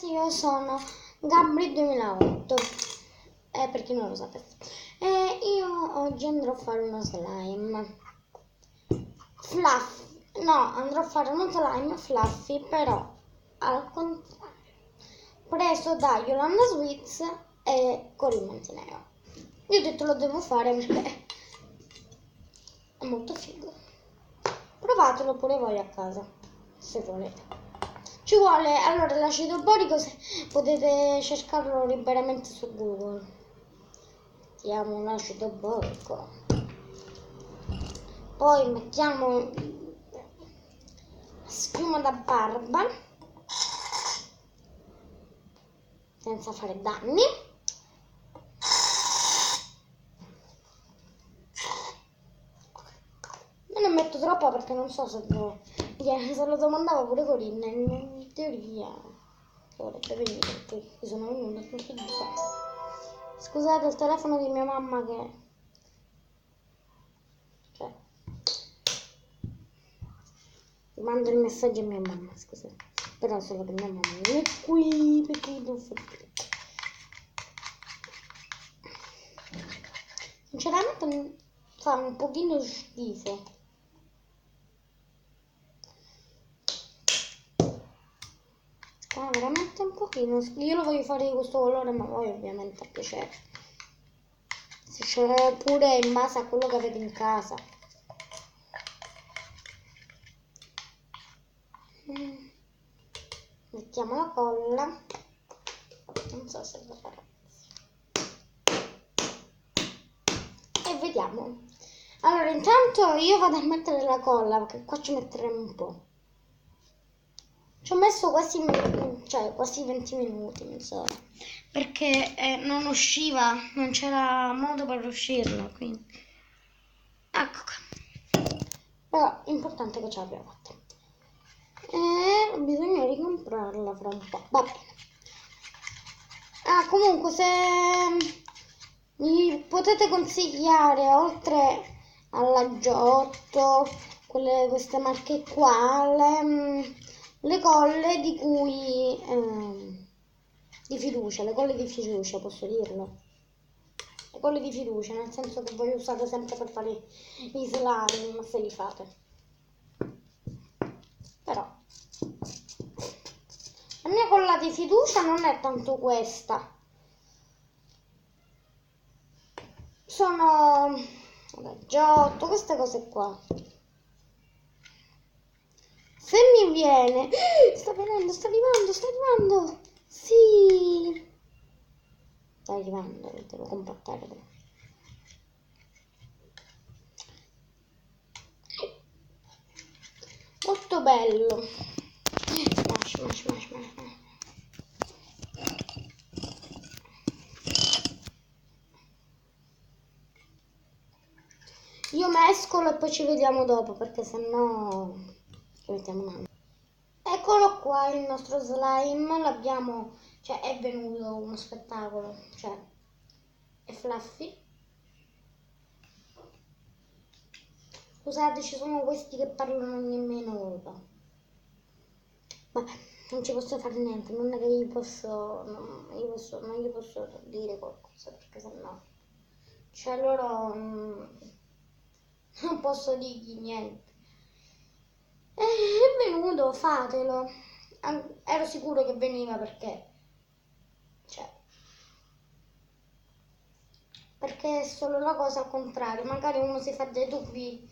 ragazzi, io sono Gabri 2008, per chi non lo sapesse. E io oggi andrò a fare uno slime fluffy, no, andrò a fare uno slime fluffy, però al contrario, preso da Yolanda Sweets e Corinne Mantineo. Io ho detto lo devo fare perché è molto figo. Provatelo pure voi a casa, se volete. Ci vuole, allora, l'acido borico, potete cercarlo liberamente su Google. Mettiamo un acido borico. Poi mettiamo schiuma da barba, senza fare danni. Io ne metto troppo perché non so se lo domandavo pure Corinne, in teoria dovrebbe venire qui, sono venuta tutti di qua. Scusate il telefono di mia mamma che... cioè... mando il messaggio a mia mamma, scusate. Però solo che mia mamma non è qui perché devo fare... Sinceramente fa un pochino schifo. Veramente un pochino. Io lo voglio fare di questo colore, ma voi ovviamente a piacere. Se c'è pure in base a quello che avete in casa. Mettiamo la colla. Non so se lo farò. E vediamo. Allora, intanto io vado a mettere la colla, perché qua ci metteremo un po'. Ci ho messo quasi 20 minuti, non so, perché non usciva, non c'era modo per uscirlo, quindi. Ecco qua. Però l'importante è che ce l'abbiamo fatta. E bisogna ricomprarla fra un po'. Va bene. Ah, comunque, se mi potete consigliare, oltre alla Giotto, queste marche qua, le colle di cui di fiducia, le colle di fiducia, posso dirlo? Le colle di fiducia, nel senso che voi usate sempre per fare i slime, se li fate. Però la mia colla di fiducia non è tanto questa. Sono Giotto, queste cose qua. Se mi viene... sta venendo, sta arrivando. Sì. Sta arrivando, devo compattare però. Molto bello. Smash. Io mescolo e poi ci vediamo dopo, perché sennò ci mettiamo un anno. Eccolo qua il nostro slime, l'abbiamo, cioè è venuto uno spettacolo, cioè è fluffy. Scusate, ci sono questi che parlano nemmeno loro. Vabbè, non ci posso fare niente, non è che non gli posso dire qualcosa, perché sennò, cioè loro non posso dirgli niente. È venuto, fatelo. Ero sicuro che veniva perché è solo la cosa al contrario. Magari uno si fa dei dubbi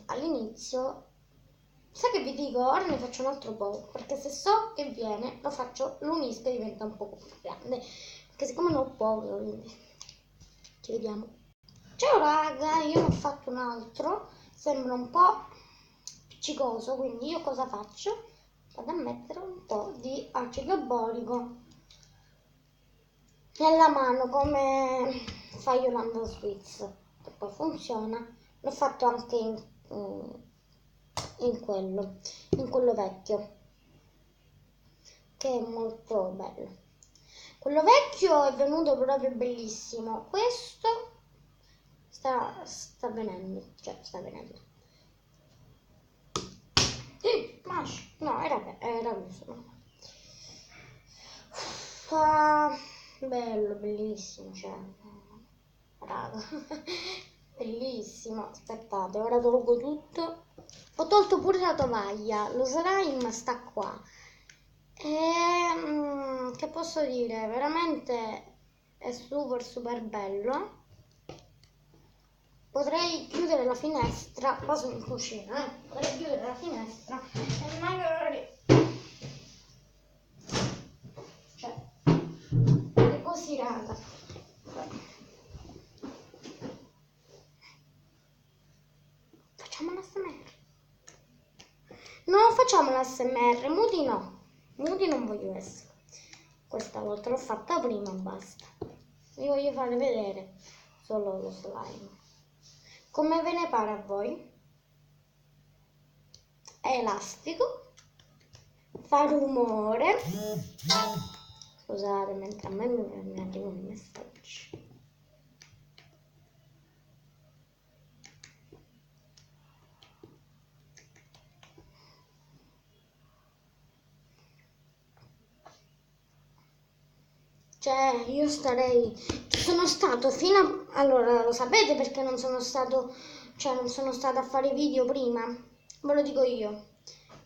all'inizio. Sai che vi dico? Ora ne faccio un altro po', perché se so che viene lo faccio, lo unisco e diventa un po' più grande, perché siccome ne ho poco, quindi ci vediamo. Ciao raga, io ne ho fatto un altro, sembra un po' appiccicoso, quindi io cosa faccio? Vado a mettere un po' di acido borico nella mano, come fa Yolanda Sweets, che poi funziona. L'ho fatto anche in quello vecchio, che è molto bello. Quello vecchio è venuto proprio bellissimo. Questo sta venendo. No, era questo. No. Bello, bellissimo, cioè, raga, bellissimo. Aspettate, ora tolgo tutto. Ho tolto pure la tovaglia, lo slime sta qua. E che posso dire, veramente è super bello. Potrei chiudere la finestra, qua sono in cucina, potrei chiudere la finestra e magari, cioè, è così raga. Facciamo l'ASMR. No, facciamo l'ASMR, Moody no. Moody non voglio essere. Questa volta l'ho fatta prima, basta. Vi voglio fare vedere solo lo slime. Come ve ne pare a voi? È elastico, fa rumore. Scusate, mentre a me mi arrivano i messaggi. Cioè, io starei... Sono stato fino a... Allora, lo sapete perché non sono stato... Cioè, non sono stata a fare video prima? Ve lo dico io.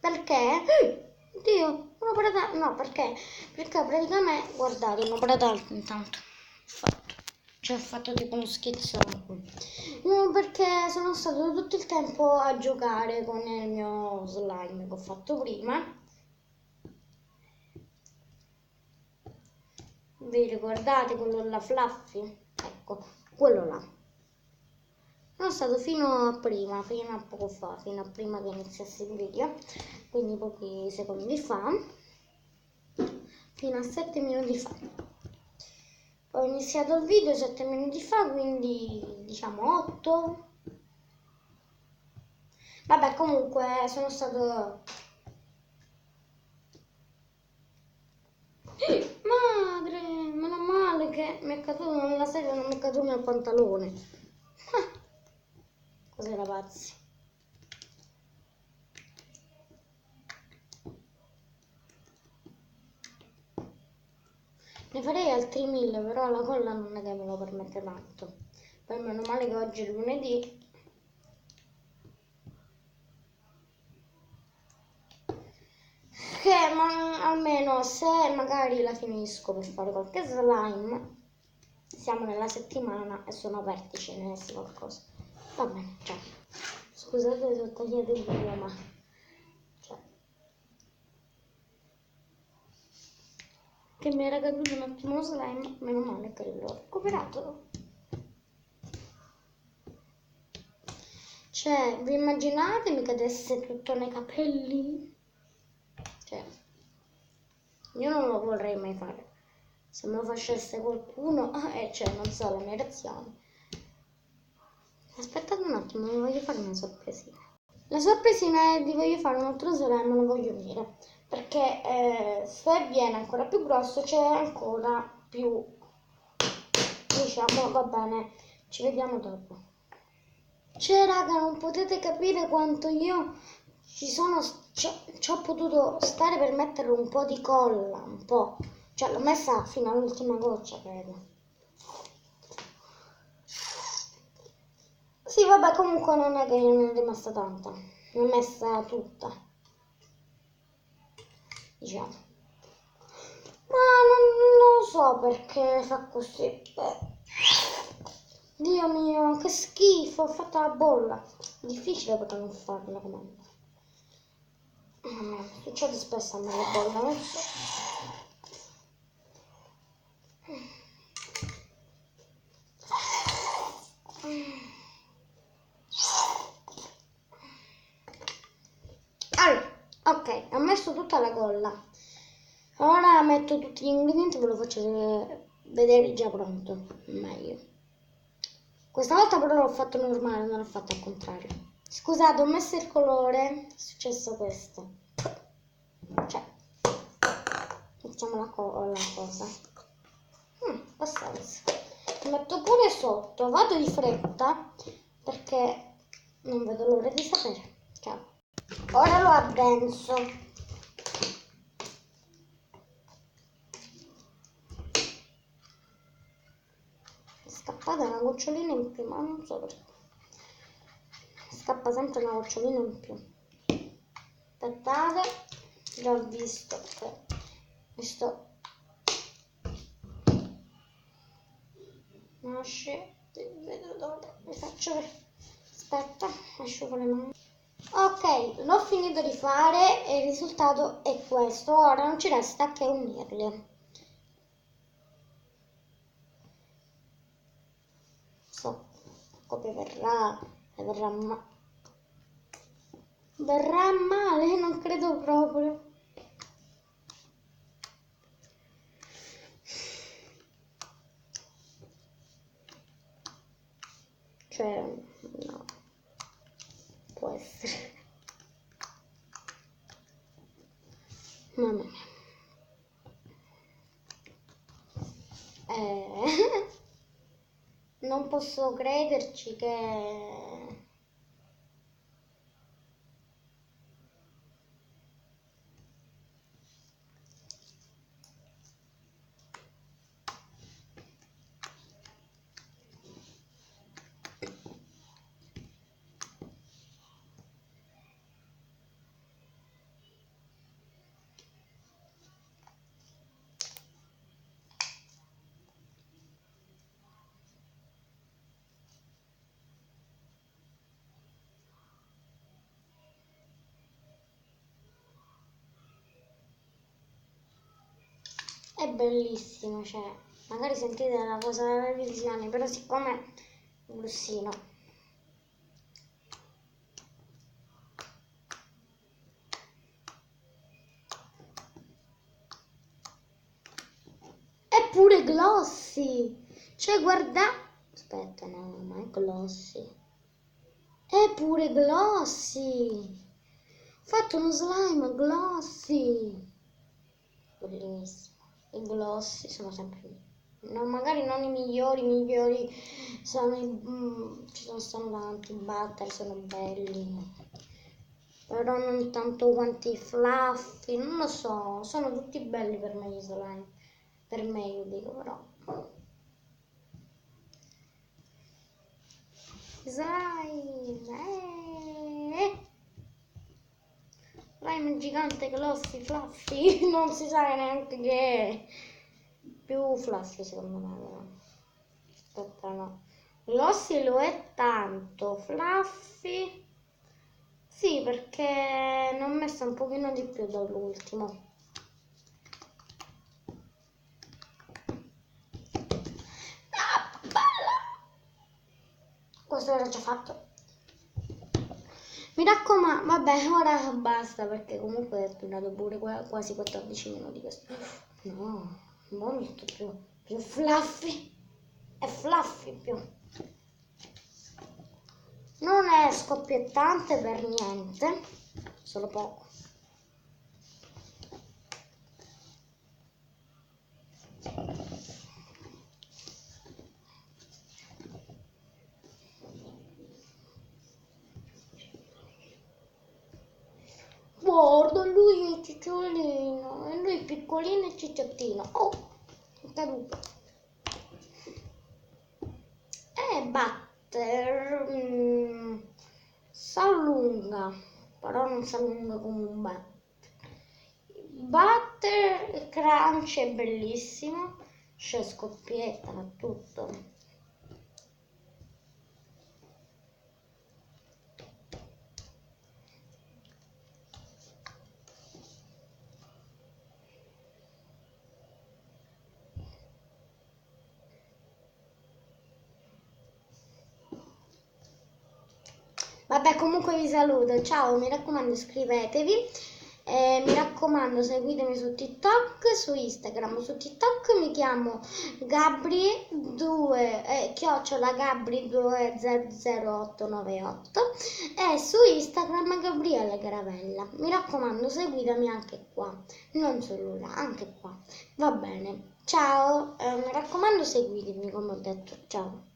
Perché... Oddio, una parata... No, perché? Perché praticamente... Guardate, una parata intanto. Fatto. Cioè, ho fatto tipo uno schizzo. No, perché sono stato tutto il tempo a giocare con il mio slime che ho fatto prima. Vi ricordate quello là Fluffy? Ecco, quello là. Sono stato fino a prima, fino a poco fa, fino a prima che iniziasse il video, quindi pochi secondi fa, fino a 7 minuti fa. Ho iniziato il video 7 minuti fa, quindi diciamo 8. Vabbè, comunque sono stato... Madre, meno male che mi è caduto nella sedia, non mi è caduto nel pantalone. Cos'è, ragazzi? Ne farei altri 1000, però la colla non è che me lo permette tanto. Poi meno male che oggi è lunedì. Che almeno se magari la finisco per fare qualche slime, siamo nella settimana e sono aperti, ce ne sia qualcosa. Va bene, ciao. Scusate se ho tagliato il video, ma... Cioè... Che mi era caduto un attimo lo slime, meno male che l'ho recuperato. Cioè, vi immaginate mi cadesse tutto nei capelli? Cioè, io non lo vorrei mai fare. Se me lo facesse qualcuno, cioè, non so, la mia reazione. Aspettate un attimo, vi voglio fare una sorpresina. La sorpresina è di voglio fare un altro slime, lo voglio unire. Perché se viene ancora più grosso c'è ancora più, diciamo, va bene, ci vediamo dopo. Cioè raga, non potete capire quanto io ci ho potuto stare per mettere un po' di colla, un po'. Cioè l'ho messa fino all'ultima goccia, credo. Sì, vabbè, comunque non è che ne è rimasta tanta. L'ho messa tutta, diciamo. Ma non lo so perché fa così. Dio mio, che schifo, ho fatto la bolla. Difficile poter non farla come. Succede spesso a me la bolla, non so. Allora, ok, ho messo tutta la colla. Ora metto tutti gli ingredienti e ve lo faccio vedere già pronto, meglio. Questa volta però l'ho fatto normale, non l'ho fatto al contrario. Scusate, ho messo il colore, è successo questo. Cioè, mettiamo la cosa. Ha senso. Lo metto pure sotto, vado di fretta perché non vedo l'ora di sapere. Ciao. Ora lo addenso. scappata una gocciolina in più, ma non so perché. Scappa sempre una gocciolina in più. Aspettate, già ho visto che mi sto... Nasce, vedo dopo, vi faccio vedere. Aspetta, asciugo le mani. Ok, l'ho finito di fare e il risultato è questo. Ora non ci resta che unirli. So come verrà male, non credo proprio. Cioè, no, può essere. Mamma mia. Non posso crederci che... È bellissimo, cioè, magari sentite la cosa della televisione, però siccome è grossino. È pure glossy! Cioè, guarda... Aspetta, no, ma è glossy. È pure glossy! Ho fatto uno slime glossy! Bellissimo. I glossy sono sempre... No, magari non i migliori sono ci sono tanti, i butter sono belli, però non tanto quanti i fluffy, non lo so, sono tutti belli per me gli slime, per me io dico però. Slime gigante, glossy, fluffy, non si sa neanche che è. Più fluffy secondo me, però. Aspetta, no. Glossy lo è tanto, fluffy sì, perché ne ho messo un pochino di più dall'ultimo. Ah, bella! Questo l'ho già fatto. Mi raccomando, vabbè, ora basta perché comunque è durato pure quasi 14 minuti questo. No, molto più fluffy. È fluffy più. Non è scoppiettante per niente, solo poco. Guarda, lui è cicciolino e lui è piccolino e cicciottino. Oh, è caduto. Butter s'allunga, però non s'allunga come un butter. Butter crunch è bellissimo, c'è scoppietta, ma tutto. Vabbè, comunque vi saluto, ciao, mi raccomando iscrivetevi, mi raccomando seguitemi su TikTok, su Instagram, su TikTok mi chiamo Gabri2, chiocciola Gabri200898 e su Instagram Gabriele Garavella, mi raccomando seguitemi anche qua, non solo là, anche qua, va bene, ciao, mi raccomando seguitemi come ho detto, ciao.